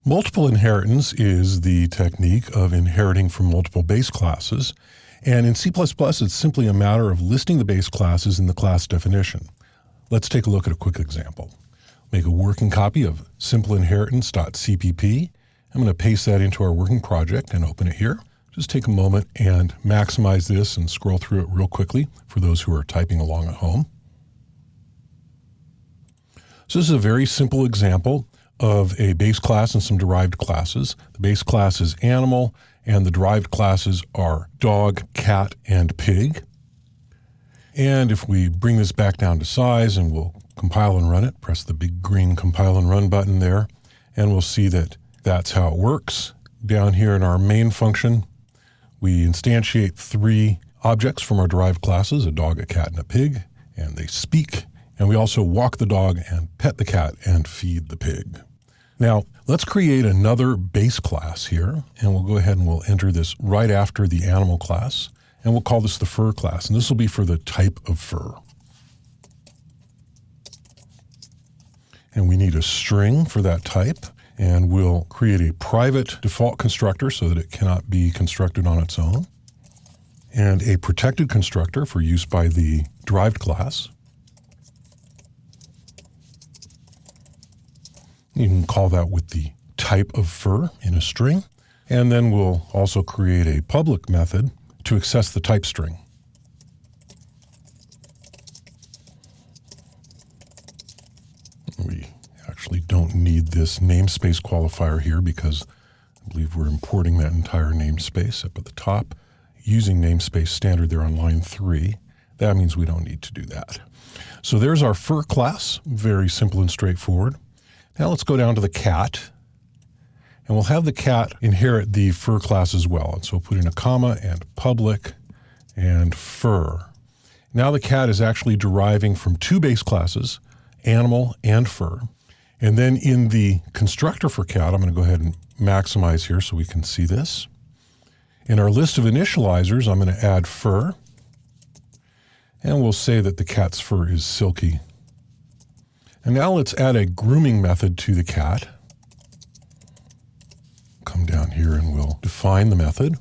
Multiple inheritance is the technique of inheriting from multiple base classes, and in C++, it's simply a matter of listing the base classes in the class definition. Let's take a look at a quick example. Make a working copy of simpleinheritance.cpp. I'm going to paste that into our working project and open it here. Just take a moment and maximize this and scroll through it real quickly for those who are typing along at home. So this is a very simple example of a base class and some derived classes. The base class is animal, and the derived classes are dog, cat, and pig. And if we bring this back down to size and we'll compile and run it, press the big green compile and run button there, and we'll see that that's how it works. Down here in our main function, we instantiate 3 objects from our derived classes, a dog, a cat, and a pig, and they speak. And we also walk the dog and pet the cat and feed the pig. Now, let's create another base class here, and we'll go ahead and we'll enter this right after the animal class, and we'll call this the fur class, and this will be for the type of fur. And we need a string for that type, and we'll create a private default constructor so that it cannot be constructed on its own, and a protected constructor for use by the derived class. You can call that with the type of fur in a string. And then we'll also create a public method to access the type string. We actually don't need this namespace qualifier here because I believe we're importing that entire namespace up at the top using namespace standard there on line 3. That means we don't need to do that. So there's our fur class, very simple and straightforward. Now let's go down to the cat, and we'll have the cat inherit the fur class as well. And so we'll put in a comma and public and fur. Now the cat is actually deriving from 2 base classes, animal and fur. And then in the constructor for cat, I'm going to go ahead and maximize here so we can see this. In our list of initializers, I'm going to add fur, and we'll say that the cat's fur is silky. And now let's add a grooming method to the cat. Come down here and we'll define the method.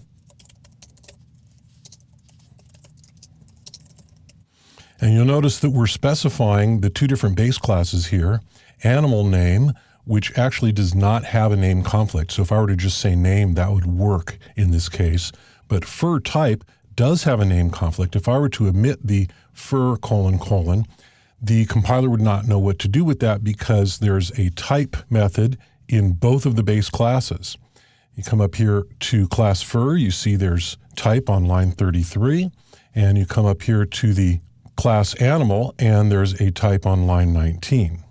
And you'll notice that we're specifying the 2 different base classes here. Animal name, which actually does not have a name conflict. So if I were to just say name, that would work in this case. But fur type does have a name conflict. If I were to omit the fur : the compiler would not know what to do with that because there's a type method in both of the base classes. You come up here to class fur, you see there's type on line 33, and you come up here to the class animal, and there's a type on line 19.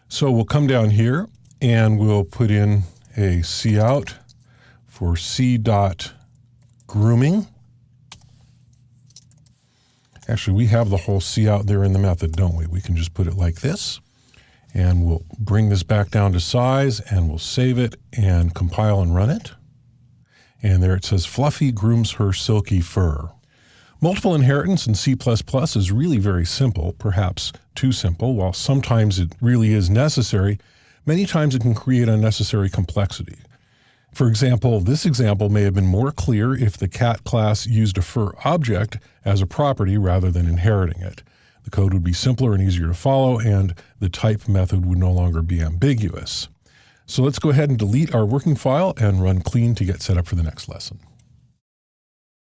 So we'll come down here, and we'll put in a cout for c.grooming. Actually, we have the whole cout there in the method, don't we? We can just put it like this, and we'll bring this back down to size, and we'll save it and compile and run it. And there it says, Fluffy grooms her silky fur. Multiple inheritance in C++ is really very simple, perhaps too simple. While sometimes it really is necessary, many times it can create unnecessary complexity. For example, this example may have been more clear if the cat class used a fur object as a property rather than inheriting it. The code would be simpler and easier to follow, and the type method would no longer be ambiguous. So let's go ahead and delete our working file and run clean to get set up for the next lesson.